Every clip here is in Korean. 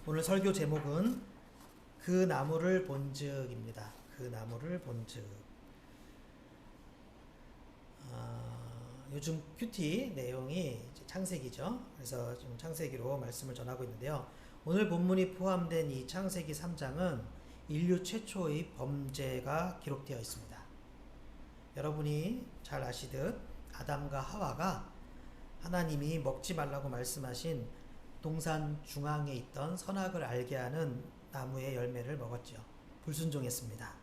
오늘 설교 제목은 그 나무를 본즉입니다. 그 나무를 본즉. 요즘 큐티 내용이 창세기죠. 그래서 좀 창세기로 말씀을 전하고 있는데요. 오늘 본문이 포함된 이 창세기 3장은 인류 최초의 범죄가 기록되어 있습니다. 여러분이 잘 아시듯 아담과 하와가 하나님이 먹지 말라고 말씀하신 동산 중앙에 있던 선악을 알게 하는 나무의 열매를 먹었죠. 불순종했습니다.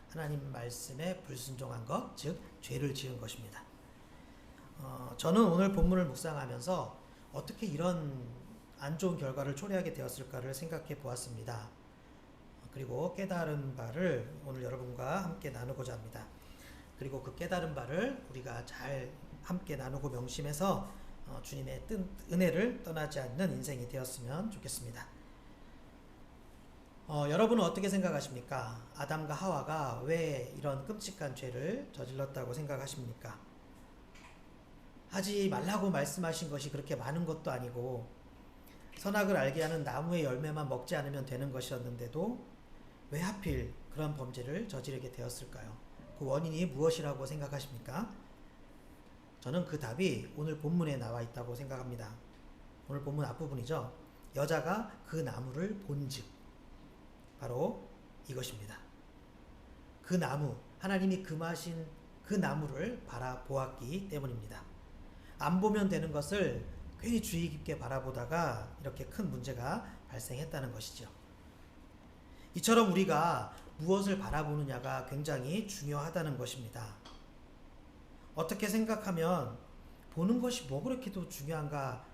하나님 말씀에 불순종한 것, 즉 죄를 지은 것입니다. 저는 오늘 본문을 묵상하면서 어떻게 이런 안 좋은 결과를 초래하게 되었을까를 생각해 보았습니다. 그리고 깨달은 바를 오늘 여러분과 함께 나누고자 합니다. 그리고 그 깨달은 바를 우리가 잘 함께 나누고 명심해서 주님의 은혜를 떠나지 않는 인생이 되었으면 좋겠습니다. 여러분은 어떻게 생각하십니까? 아담과 하와가 왜 이런 끔찍한 죄를 저질렀다고 생각하십니까? 하지 말라고 말씀하신 것이 그렇게 많은 것도 아니고 선악을 알게 하는 나무의 열매만 먹지 않으면 되는 것이었는데도 왜 하필 그런 범죄를 저지르게 되었을까요? 그 원인이 무엇이라고 생각하십니까? 저는 그 답이 오늘 본문에 나와 있다고 생각합니다. 오늘 본문 앞부분이죠. 여자가 그 나무를 본즉, 바로 이것입니다. 그 나무, 하나님이 금하신 그 나무를 바라보았기 때문입니다. 안 보면 되는 것을 괜히 주의 깊게 바라보다가 이렇게 큰 문제가 발생했다는 것이죠. 이처럼 우리가 무엇을 바라보느냐가 굉장히 중요하다는 것입니다. 어떻게 생각하면 보는 것이 뭐 그렇게도 중요한가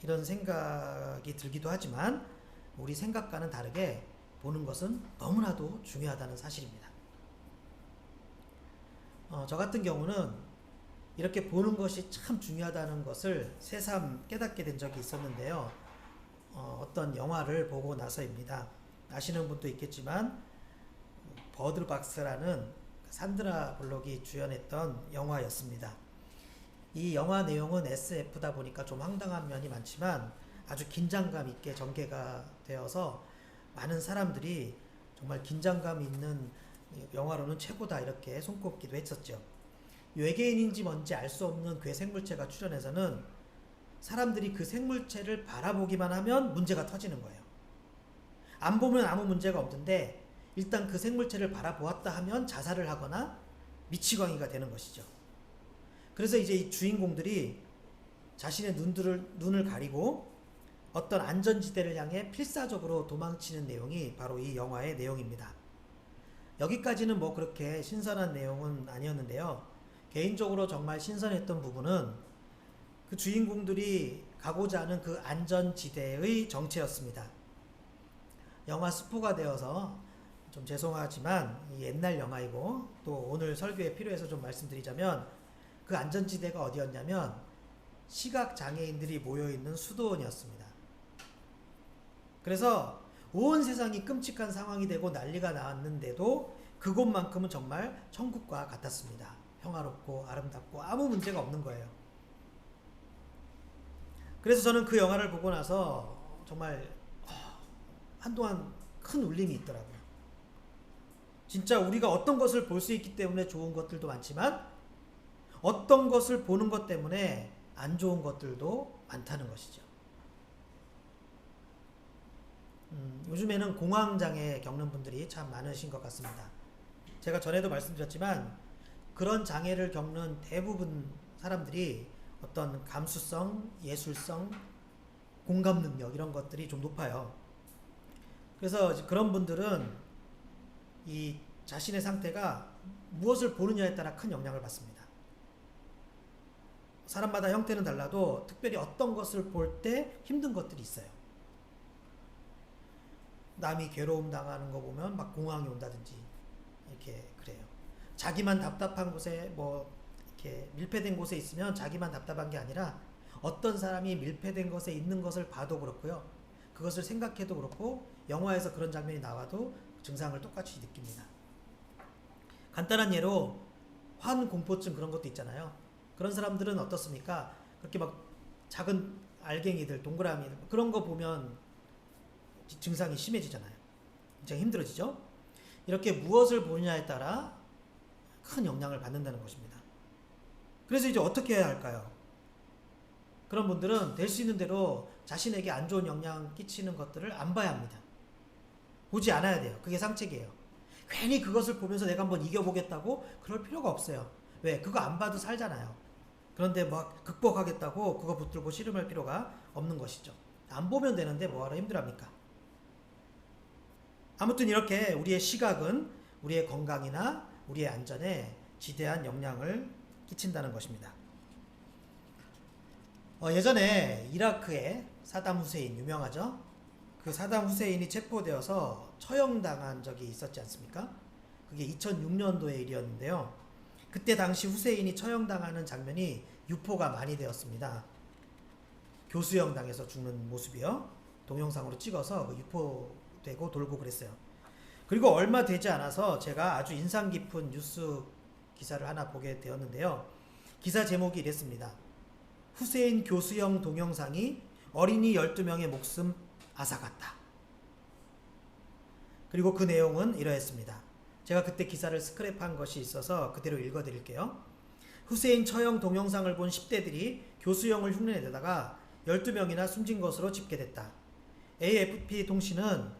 이런 생각이 들기도 하지만 우리 생각과는 다르게 보는 것은 너무나도 중요하다는 사실입니다. 저 같은 경우는 이렇게 보는 것이 참 중요하다는 것을 새삼 깨닫게 된 적이 있었는데요. 어떤 영화를 보고 나서입니다. 아시는 분도 있겠지만 버드박스라는 산드라 블록이 주연했던 영화였습니다. 이 영화 내용은 SF다 보니까 좀 황당한 면이 많지만 아주 긴장감 있게 전개가 되어서 많은 사람들이 정말 긴장감 있는 영화로는 최고다 이렇게 손꼽기도 했었죠. 외계인인지 뭔지 알 수 없는 괴생물체가 출연해서는 사람들이 그 생물체를 바라보기만 하면 문제가 터지는 거예요. 안 보면 아무 문제가 없는데 일단 그 생물체를 바라보았다 하면 자살을 하거나 미치광이가 되는 것이죠. 그래서 이제 이 주인공들이 자신의 눈을 가리고 어떤 안전지대를 향해 필사적으로 도망치는 내용이 바로 이 영화의 내용입니다. 여기까지는 뭐 그렇게 신선한 내용은 아니었는데요. 개인적으로 정말 신선했던 부분은 그 주인공들이 가고자 하는 그 안전지대의 정체였습니다. 영화 스포가 되어서 좀 죄송하지만 옛날 영화이고 또 오늘 설교에 필요해서 좀 말씀드리자면 그 안전지대가 어디였냐면 시각장애인들이 모여있는 수도원이었습니다. 그래서 온 세상이 끔찍한 상황이 되고 난리가 났는데도 그곳만큼은 정말 천국과 같았습니다. 평화롭고 아름답고 아무 문제가 없는 거예요. 그래서 저는 그 영화를 보고 나서 정말 한동안 큰 울림이 있더라고요. 진짜 우리가 어떤 것을 볼 수 있기 때문에 좋은 것들도 많지만 어떤 것을 보는 것 때문에 안 좋은 것들도 많다는 것이죠. 요즘에는 공황장애 겪는 분들이 참 많으신 것 같습니다. 제가 전에도 말씀드렸지만 그런 장애를 겪는 대부분 사람들이 어떤 감수성, 예술성, 공감 능력 이런 것들이 좀 높아요. 그래서 그런 분들은 이 자신의 상태가 무엇을 보느냐에 따라 큰 영향을 받습니다. 사람마다 형태는 달라도 특별히 어떤 것을 볼 때 힘든 것들이 있어요. 남이 괴로움 당하는 거 보면 막 공황이 온다든지 이렇게 그래요. 자기만 답답한 곳에 뭐 이렇게 밀폐된 곳에 있으면 자기만 답답한 게 아니라 어떤 사람이 밀폐된 것에 있는 것을 봐도 그렇고요. 그것을 생각해도 그렇고 영화에서 그런 장면이 나와도 증상을 똑같이 느낍니다. 간단한 예로 환공포증 그런 것도 있잖아요. 그런 사람들은 어떻습니까? 그렇게 막 작은 알갱이들, 동그라미 그런 거 보면 증상이 심해지잖아요. 굉장히 힘들어지죠. 이렇게 무엇을 보느냐에 따라 큰 영향을 받는다는 것입니다. 그래서 이제 어떻게 해야 할까요? 그런 분들은 될 수 있는 대로 자신에게 안 좋은 영향 끼치는 것들을 안 봐야 합니다. 보지 않아야 돼요. 그게 상책이에요. 괜히 그것을 보면서 내가 한번 이겨보겠다고 그럴 필요가 없어요. 왜? 그거 안 봐도 살잖아요. 그런데 막 극복하겠다고 그거 붙들고 씨름할 필요가 없는 것이죠. 안 보면 되는데 뭐하러 힘들합니까? 아무튼 이렇게 우리의 시각은 우리의 건강이나 우리의 안전에 지대한 영향을 끼친다는 것입니다. 예전에 이라크의 사담 후세인 유명하죠? 그 사담 후세인이 체포되어서 처형당한 적이 있었지 않습니까? 그게 2006년도의 일이었는데요. 그때 당시 후세인이 처형당하는 장면이 유포가 많이 되었습니다. 교수형 당해서 죽는 모습이요. 동영상으로 찍어서 유포되고 돌고 그랬어요. 그리고 얼마 되지 않아서 제가 아주 인상 깊은 뉴스 기사를 하나 보게 되었는데요. 기사 제목이 이랬습니다. 후세인 교수형 동영상이 어린이 12명의 목숨 앗아갔다. 그리고 그 내용은 이러했습니다. 제가 그때 기사를 스크랩한 것이 있어서 그대로 읽어드릴게요. 후세인 처형 동영상을 본 10대들이 교수형을 흉내내다가 12명이나 숨진 것으로 집계됐다. AFP 통신은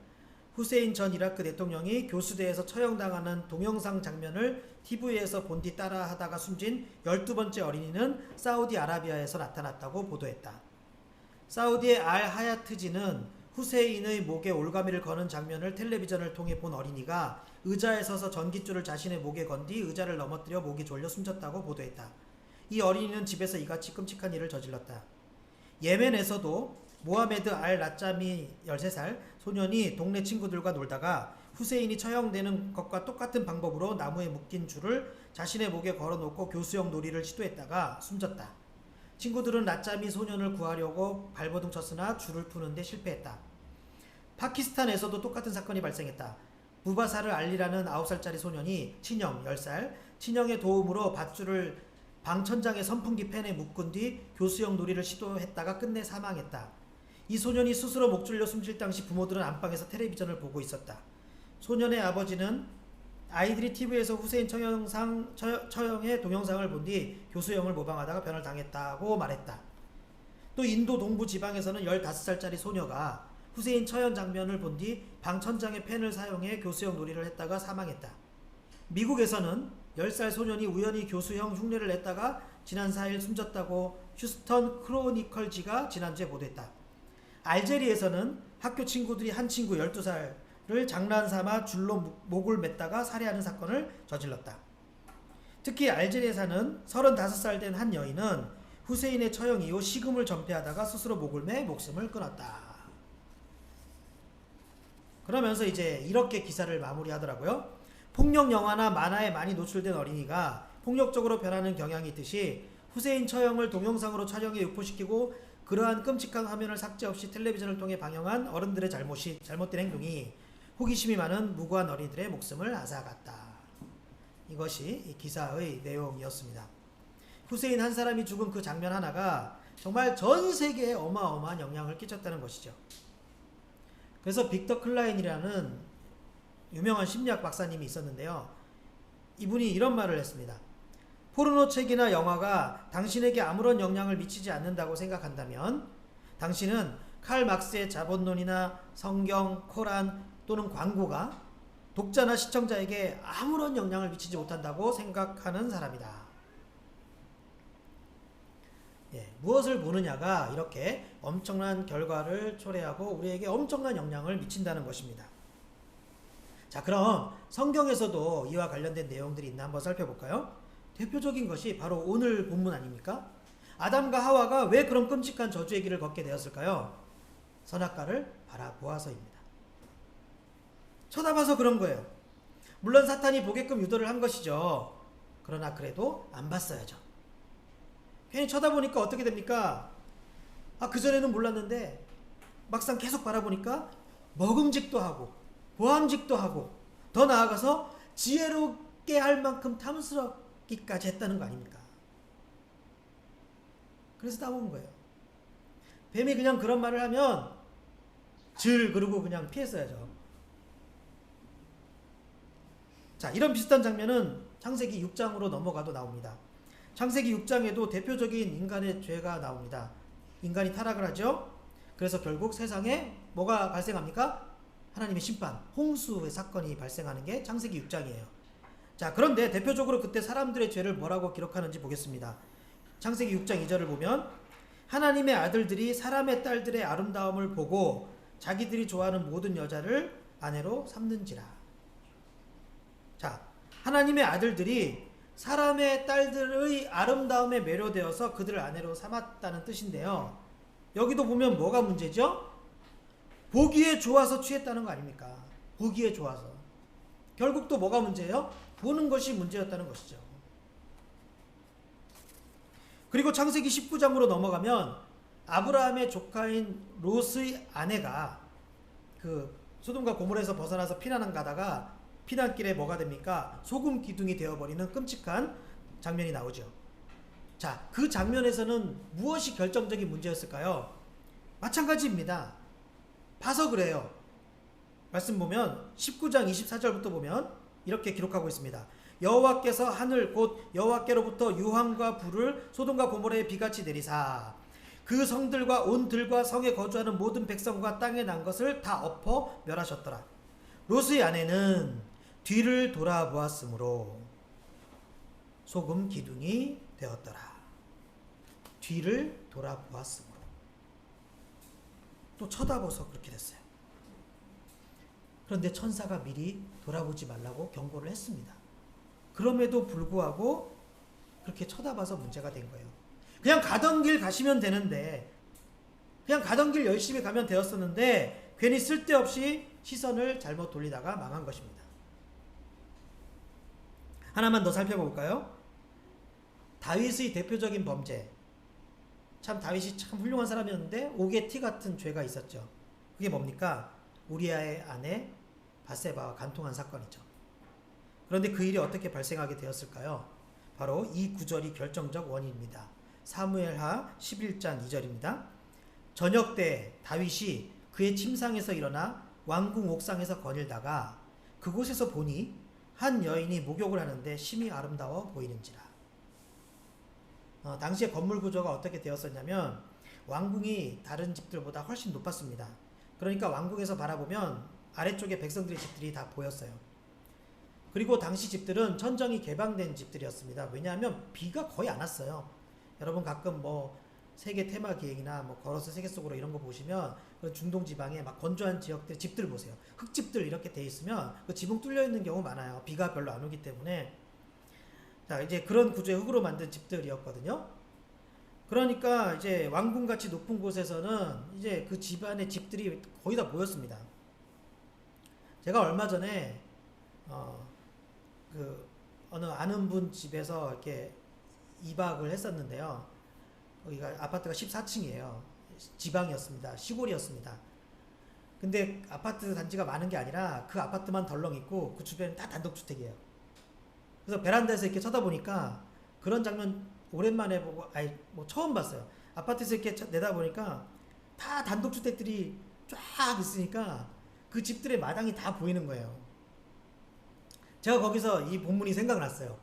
후세인 전 이라크 대통령이 교수대에서 처형당하는 동영상 장면을 TV에서 본 뒤 따라하다가 숨진 12번째 어린이는 사우디아라비아에서 나타났다고 보도했다. 사우디의 알 하야트지는 후세인의 목에 올가미를 거는 장면을 텔레비전을 통해 본 어린이가 의자에 서서 전깃줄을 자신의 목에 건 뒤 의자를 넘어뜨려 목이 졸려 숨졌다고 보도했다. 이 어린이는 집에서 이같이 끔찍한 일을 저질렀다. 예멘에서도 모하메드 알 라짜미 13살 소년이 동네 친구들과 놀다가 후세인이 처형되는 것과 똑같은 방법으로 나무에 묶인 줄을 자신의 목에 걸어놓고 교수형 놀이를 시도했다가 숨졌다. 친구들은 라짜미 소년을 구하려고 발버둥 쳤으나 줄을 푸는데 실패했다. 파키스탄에서도 똑같은 사건이 발생했다. 무바사르 알리라는 9살짜리 소년이 친형 10살, 친형의 도움으로 밧줄을 방 천장의 선풍기 팬에 묶은 뒤 교수형 놀이를 시도했다가 끝내 사망했다. 이 소년이 스스로 목 졸려 숨질 당시 부모들은 안방에서 텔레비전을 보고 있었다. 소년의 아버지는 아이들이 TV에서 후세인 처형의 동영상을 본 뒤 교수형을 모방하다가 변을 당했다고 말했다. 또 인도 동부 지방에서는 15살짜리 소녀가 후세인 처형 장면을 본 뒤 방 천장의 팬을 사용해 교수형 놀이를 했다가 사망했다. 미국에서는 10살 소년이 우연히 교수형 흉내를 냈다가 지난 4일 숨졌다고 휴스턴 크로니컬지가 지난주에 보도했다. 알제리에서는 학교 친구들이 한 친구 12살을 장난삼아 줄로 목을 맸다가 살해하는 사건을 저질렀다. 특히 알제리에 사는 35살 된 한 여인은 후세인의 처형 이후 식음을 전폐하다가 스스로 목을 매 목숨을 끊었다. 그러면서 이제 이렇게 기사를 마무리하더라고요. 폭력 영화나 만화에 많이 노출된 어린이가 폭력적으로 변하는 경향이 있듯이 후세인 처형을 동영상으로 촬영해 유포시키고 그러한 끔찍한 화면을 삭제 없이 텔레비전을 통해 방영한 어른들의 잘못된 행동이 호기심이 많은 무고한 어린이들의 목숨을 앗아갔다. 이것이 이 기사의 내용이었습니다. 후세인 한 사람이 죽은 그 장면 하나가 정말 전 세계에 어마어마한 영향을 끼쳤다는 것이죠. 그래서 빅터 클라인이라는 유명한 심리학 박사님이 있었는데요. 이분이 이런 말을 했습니다. 포르노 책이나 영화가 당신에게 아무런 영향을 미치지 않는다고 생각한다면 당신은 칼 막스의 자본론이나 성경, 코란 또는 광고가 독자나 시청자에게 아무런 영향을 미치지 못한다고 생각하는 사람이다. 무엇을 보느냐가 이렇게 엄청난 결과를 초래하고 우리에게 엄청난 영향을 미친다는 것입니다. 자, 그럼 성경에서도 이와 관련된 내용들이 있나 한번 살펴볼까요? 대표적인 것이 바로 오늘 본문 아닙니까? 아담과 하와가 왜 그런 끔찍한 저주의 길을 걷게 되었을까요? 선악과를 바라보아서입니다. 쳐다봐서 그런 거예요. 물론 사탄이 보게끔 유도를 한 것이죠. 그러나 그래도 안 봤어야죠. 괜히 쳐다보니까 어떻게 됩니까? 그전에는 몰랐는데 막상 계속 바라보니까 먹음직도 하고 보암직도 하고 더 나아가서 지혜롭게 할 만큼 탐스럽기까지 했다는 거 아닙니까? 그래서 따먹은 거예요. 뱀이 그냥 그런 말을 하면 그러고 그냥 피했어야죠. 자, 이런 비슷한 장면은 창세기 6장으로 넘어가도 나옵니다. 창세기 6장에도 대표적인 인간의 죄가 나옵니다. 인간이 타락을 하죠. 그래서 결국 세상에 뭐가 발생합니까? 하나님의 심판, 홍수의 사건이 발생하는 게 창세기 6장이에요. 자, 그런데 대표적으로 그때 사람들의 죄를 뭐라고 기록하는지 보겠습니다. 창세기 6장 2절을 보면 하나님의 아들들이 사람의 딸들의 아름다움을 보고 자기들이 좋아하는 모든 여자를 아내로 삼는지라. 자, 하나님의 아들들이 사람의 딸들의 아름다움에 매료되어서 그들을 아내로 삼았다는 뜻인데요. 여기도 보면 뭐가 문제죠? 보기에 좋아서 취했다는 거 아닙니까? 보기에 좋아서. 결국 또 뭐가 문제예요? 보는 것이 문제였다는 것이죠. 그리고 창세기 19장으로 넘어가면 아브라함의 조카인 롯의 아내가 그 소돔과 고모라에서 벗어나서 피난을 가다가 피난길에 뭐가 됩니까? 소금 기둥이 되어버리는 끔찍한 장면이 나오죠. 자, 그 장면에서는 무엇이 결정적인 문제였을까요? 마찬가지입니다. 봐서 그래요. 말씀 보면 19장 24절부터 보면 이렇게 기록하고 있습니다. 여호와께서 하늘 곧 여호와께로부터 유황과 불을 소돔과 고모라에 비같이 내리사 그 성들과 온 들과 성에 거주하는 모든 백성과 땅에 난 것을 다 엎어 멸하셨더라. 롯의 아내는 뒤를 돌아보았으므로 소금 기둥이 되었더라. 뒤를 돌아보았으므로. 또 쳐다보서 그렇게 됐어요. 그런데 천사가 미리 돌아보지 말라고 경고를 했습니다. 그럼에도 불구하고 그렇게 쳐다봐서 문제가 된 거예요. 그냥 가던 길 가시면 되는데, 그냥 가던 길 열심히 가면 되었었는데 괜히 쓸데없이 시선을 잘못 돌리다가 망한 것입니다. 하나만 더 살펴볼까요? 다윗의 대표적인 범죄. 참 다윗이 참 훌륭한 사람이었는데 옥의 티 같은 죄가 있었죠. 그게 뭡니까? 우리아의 아내 밧세바와 간통한 사건이죠. 그런데 그 일이 어떻게 발생하게 되었을까요? 바로 이 구절이 결정적 원인입니다. 사무엘하 11장 2절입니다. 저녁 때 다윗이 그의 침상에서 일어나 왕궁 옥상에서 거닐다가 그곳에서 보니 한 여인이 목욕을 하는데 심히 아름다워 보이는지라. 당시에 건물 구조가 어떻게 되었었냐면 왕궁이 다른 집들보다 훨씬 높았습니다. 그러니까 왕궁에서 바라보면 아래쪽에 백성들의 집들이 다 보였어요. 그리고 당시 집들은 천정이 개방된 집들이었습니다. 왜냐하면 비가 거의 안 왔어요. 여러분 가끔 뭐 세계 테마 기획이나 뭐 걸어서 세계 속으로 이런 거 보시면 그 중동 지방에 막 건조한 지역들 집들 보세요. 흙집들 이렇게 돼 있으면 그 지붕 뚫려 있는 경우 많아요. 비가 별로 안 오기 때문에. 자, 이제 그런 구조의 흙으로 만든 집들이었거든요. 그러니까 이제 왕궁같이 높은 곳에서는 이제 그 집안의 집들이 거의 다 보였습니다. 제가 얼마 전에 그 어느 아는 분 집에서 이렇게 2박을 했었는데요. 거기가 아파트가 14층이에요. 지방이었습니다. 시골이었습니다. 근데 아파트 단지가 많은 게 아니라 그 아파트만 덜렁 있고 그 주변은 다 단독주택이에요. 그래서 베란다에서 이렇게 쳐다보니까 그런 장면 오랜만에 보고, 뭐 처음 봤어요. 아파트에서 이렇게 내다보니까 다 단독주택들이 쫙 있으니까 그 집들의 마당이 다 보이는 거예요. 제가 거기서 이 본문이 생각났어요.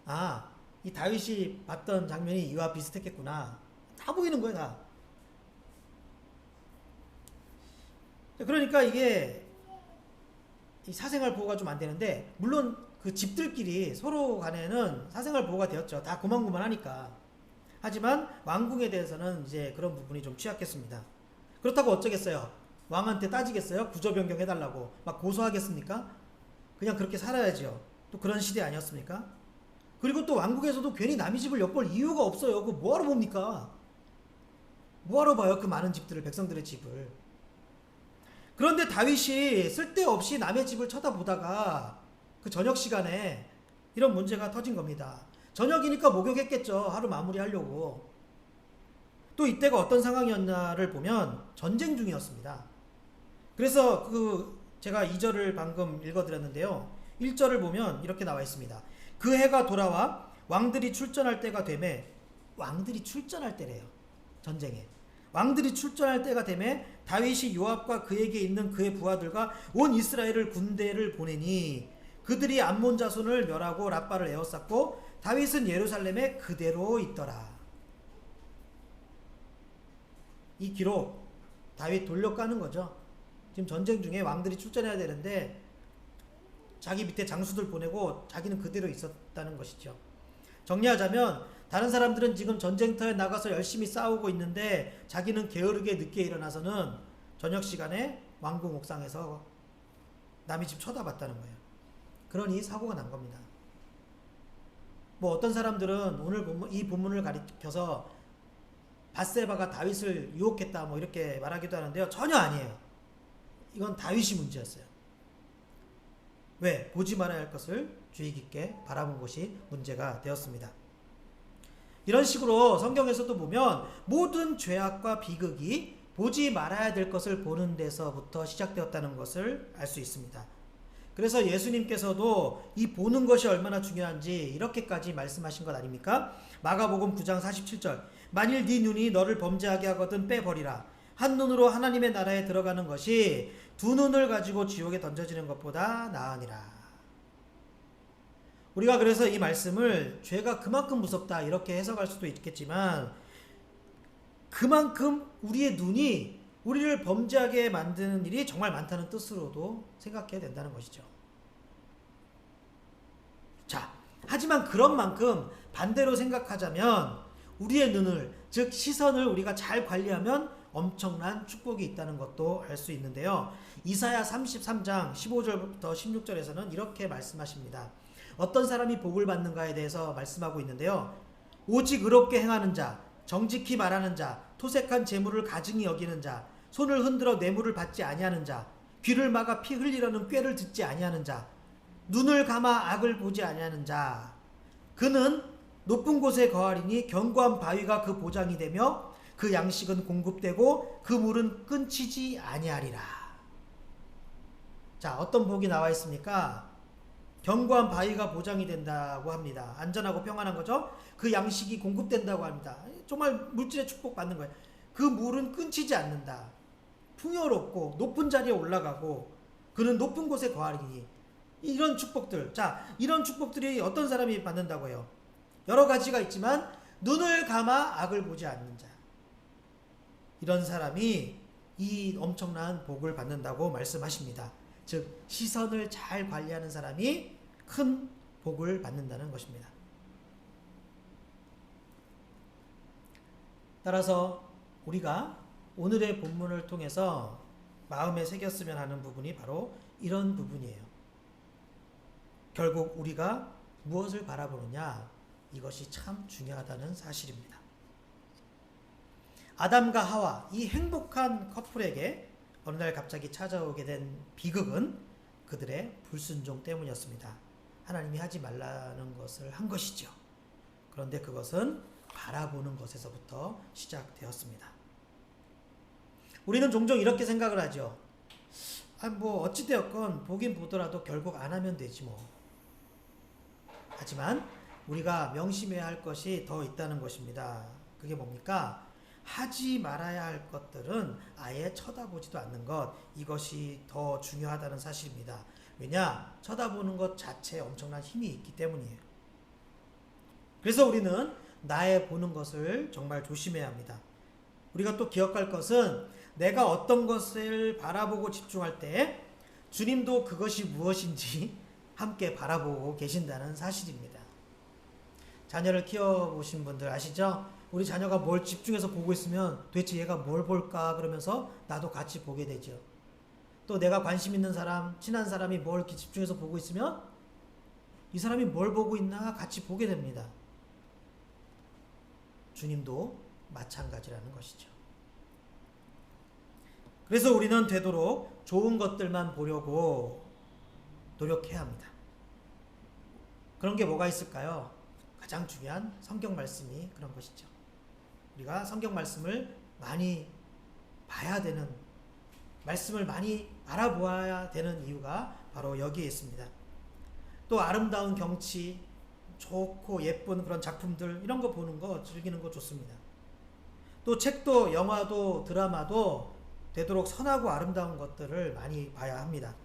아, 이 다윗이 봤던 장면이 이와 비슷했겠구나. 다 보이는 거야, 다. 그러니까 이게 이 사생활 보호가 좀 안 되는데, 물론 그 집들끼리 서로 간에는 사생활 보호가 되었죠. 다 고만고만하니까. 하지만 왕궁에 대해서는 이제 그런 부분이 좀 취약했습니다. 그렇다고 어쩌겠어요? 왕한테 따지겠어요? 구조 변경해달라고 막 고소하겠습니까? 그냥 그렇게 살아야죠. 또 그런 시대 아니었습니까? 그리고 또 왕국에서도 괜히 남의 집을 엿볼 이유가 없어요. 그거 뭐하러 봅니까? 뭐하러 봐요? 그 많은 집들을, 백성들의 집을. 그런데 다윗이 쓸데없이 남의 집을 쳐다보다가 그 저녁 시간에 이런 문제가 터진 겁니다. 저녁이니까 목욕했겠죠. 하루 마무리하려고. 또 이때가 어떤 상황이었나를 보면 전쟁 중이었습니다. 그래서 제가 2절을 방금 읽어드렸는데요. 1절을 보면 이렇게 나와 있습니다. 그 해가 돌아와 왕들이 출전할 때가 되매, 왕들이 출전할 때래요. 전쟁에. 왕들이 출전할 때가 되매 다윗이 요압과 그에게 있는 그의 부하들과 온 이스라엘을 군대를 보내니 그들이 암몬 자손을 멸하고 랍바를 에워쌌고 다윗은 예루살렘에 그대로 있더라. 이 기록 다윗 돌려까는 거죠. 지금 전쟁 중에 왕들이 출전해야 되는데 자기 밑에 장수들 보내고 자기는 그대로 있었다는 것이죠. 정리하자면 다른 사람들은 지금 전쟁터에 나가서 열심히 싸우고 있는데 자기는 게으르게 늦게 일어나서는 저녁 시간에 왕궁 옥상에서 남의 집 쳐다봤다는 거예요. 그러니 사고가 난 겁니다. 뭐 어떤 사람들은 오늘 이 본문을 가리켜서 밧세바가 다윗을 유혹했다 뭐 이렇게 말하기도 하는데요. 전혀 아니에요. 이건 다윗이 문제였어요. 왜? 보지 말아야 할 것을 주의 깊게 바라본 것이 문제가 되었습니다. 이런 식으로 성경에서도 보면 모든 죄악과 비극이 보지 말아야 될 것을 보는 데서부터 시작되었다는 것을 알 수 있습니다. 그래서 예수님께서도 이 보는 것이 얼마나 중요한지 이렇게까지 말씀하신 것 아닙니까? 마가복음 9장 47절 만일 네 눈이 너를 범죄하게 하거든 빼버리라. 한 눈으로 하나님의 나라에 들어가는 것이 두 눈을 가지고 지옥에 던져지는 것보다 나으니라. 우리가 그래서 이 말씀을 죄가 그만큼 무섭다 이렇게 해석할 수도 있겠지만 그만큼 우리의 눈이 우리를 범죄하게 만드는 일이 정말 많다는 뜻으로도 생각해야 된다는 것이죠. 자, 하지만 그런 만큼 반대로 생각하자면 우리의 눈을, 즉 시선을 우리가 잘 관리하면 엄청난 축복이 있다는 것도 알 수 있는데요. 이사야 33장 15절부터 16절에서는 이렇게 말씀하십니다. 어떤 사람이 복을 받는가에 대해서 말씀하고 있는데요. 오직 의롭게 행하는 자, 정직히 말하는 자, 토색한 재물을 가증히 여기는 자, 손을 흔들어 뇌물을 받지 아니하는 자, 귀를 막아 피 흘리려는 꾀를 듣지 아니하는 자, 눈을 감아 악을 보지 아니하는 자, 그는 높은 곳에 거하리니 견고한 바위가 그 보장이 되며 그 양식은 공급되고 그 물은 끊치지 아니하리라. 자, 어떤 복이 나와 있습니까? 견고한 바위가 보장이 된다고 합니다. 안전하고 평안한 거죠. 그 양식이 공급된다고 합니다. 정말 물질의 축복 받는 거예요. 그 물은 끊치지 않는다. 풍요롭고 높은 자리에 올라가고 그는 높은 곳에 거하리니. 이런 축복들. 자, 이런 축복들이 어떤 사람이 받는다고 해요? 여러 가지가 있지만 눈을 감아 악을 보지 않는 자. 이런 사람이 이 엄청난 복을 받는다고 말씀하십니다. 즉 시선을 잘 관리하는 사람이 큰 복을 받는다는 것입니다. 따라서 우리가 오늘의 본문을 통해서 마음에 새겼으면 하는 부분이 바로 이런 부분이에요. 결국 우리가 무엇을 바라보느냐, 이것이 참 중요하다는 사실입니다. 아담과 하와, 이 행복한 커플에게 어느 날 갑자기 찾아오게 된 비극은 그들의 불순종 때문이었습니다. 하나님이 하지 말라는 것을 한 것이죠. 그런데 그것은 바라보는 것에서부터 시작되었습니다. 우리는 종종 이렇게 생각을 하죠. 뭐 어찌되었건 보긴 보더라도 결국 안 하면 되지 뭐. 하지만 우리가 명심해야 할 것이 더 있다는 것입니다. 그게 뭡니까? 하지 말아야 할 것들은 아예 쳐다보지도 않는 것, 이것이 더 중요하다는 사실입니다. 왜냐? 쳐다보는 것 자체에 엄청난 힘이 있기 때문이에요. 그래서 우리는 나의 보는 것을 정말 조심해야 합니다. 우리가 또 기억할 것은 내가 어떤 것을 바라보고 집중할 때 주님도 그것이 무엇인지 함께 바라보고 계신다는 사실입니다. 자녀를 키워보신 분들 아시죠? 우리 자녀가 뭘 집중해서 보고 있으면 도대체 얘가 뭘 볼까 그러면서 나도 같이 보게 되죠. 또 내가 관심 있는 사람, 친한 사람이 뭘 이렇게 집중해서 보고 있으면 이 사람이 뭘 보고 있나 같이 보게 됩니다. 주님도 마찬가지라는 것이죠. 그래서 우리는 되도록 좋은 것들만 보려고 노력해야 합니다. 그런 게 뭐가 있을까요? 가장 중요한 성경 말씀이 그런 것이죠. 우리가 성경 말씀을 많이 봐야 되는, 말씀을 많이 알아보아야 되는 이유가 바로 여기에 있습니다. 또 아름다운 경치, 좋고 예쁜 그런 작품들, 이런 거 보는 거, 즐기는 거 좋습니다. 또 책도 영화도 드라마도 되도록 선하고 아름다운 것들을 많이 봐야 합니다.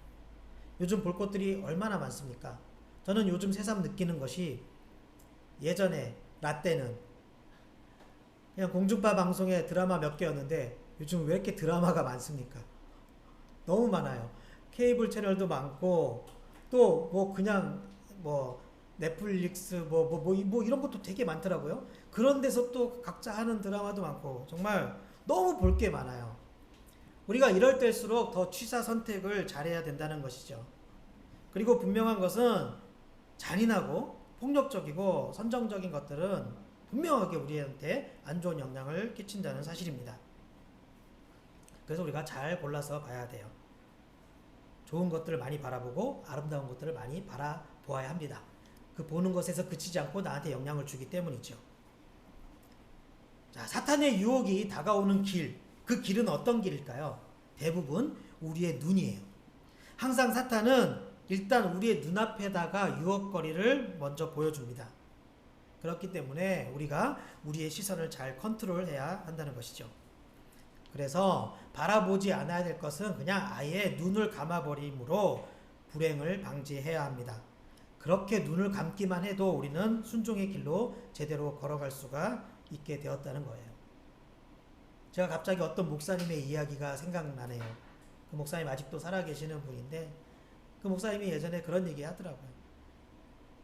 요즘 볼 것들이 얼마나 많습니까? 저는 요즘 새삼 느끼는 것이 예전에 라떼는 그냥 공중파 방송에 드라마 몇 개였는데 요즘 왜 이렇게 드라마가 많습니까? 너무 많아요. 케이블 채널도 많고 또 뭐 그냥 뭐 넷플릭스 뭐 이런 것도 되게 많더라고요. 그런 데서 또 각자 하는 드라마도 많고 정말 너무 볼 게 많아요. 우리가 이럴 때일수록 더 취사 선택을 잘해야 된다는 것이죠. 그리고 분명한 것은 잔인하고 폭력적이고 선정적인 것들은 분명하게 우리한테 안 좋은 영향을 끼친다는 사실입니다. 그래서 우리가 잘 골라서 봐야 돼요. 좋은 것들을 많이 바라보고 아름다운 것들을 많이 바라보아야 합니다. 그 보는 것에서 그치지 않고 나한테 영향을 주기 때문이죠. 자, 사탄의 유혹이 다가오는 길, 그 길은 어떤 길일까요? 대부분 우리의 눈이에요. 항상 사탄은 일단 우리의 눈앞에다가 유혹거리를 먼저 보여줍니다. 그렇기 때문에 우리가 우리의 시선을 잘 컨트롤해야 한다는 것이죠. 그래서 바라보지 않아야 될 것은 그냥 아예 눈을 감아버림으로 불행을 방지해야 합니다. 그렇게 눈을 감기만 해도 우리는 순종의 길로 제대로 걸어갈 수가 있게 되었다는 거예요. 제가 갑자기 어떤 목사님의 이야기가 생각나네요. 그 목사님 아직도 살아계시는 분인데 그 목사님이 예전에 그런 얘기 하더라고요.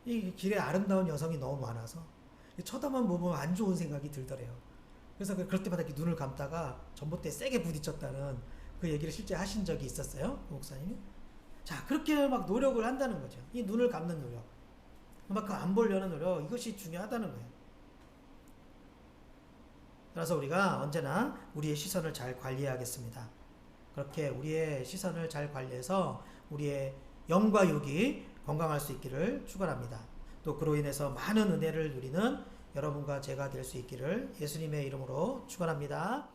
이 길에 아름다운 여성이 너무 많아서 쳐다만 보면 안 좋은 생각이 들더래요. 그래서 그럴 때마다 이렇게 눈을 감다가 전봇대에 세게 부딪혔다는 그 얘기를 실제 하신 적이 있었어요. 그 목사님이. 자, 그렇게 막 노력을 한다는 거죠. 이 눈을 감는 노력. 그만큼 안 보려는 노력, 이것이 중요하다는 거예요. 따라서 우리가 언제나 우리의 시선을 잘 관리해야겠습니다. 그렇게 우리의 시선을 잘 관리해서 우리의 영과 육이 건강할 수 있기를 축원합니다. 또 그로 인해서 많은 은혜를 누리는 여러분과 제가 될 수 있기를 예수님의 이름으로 축원합니다.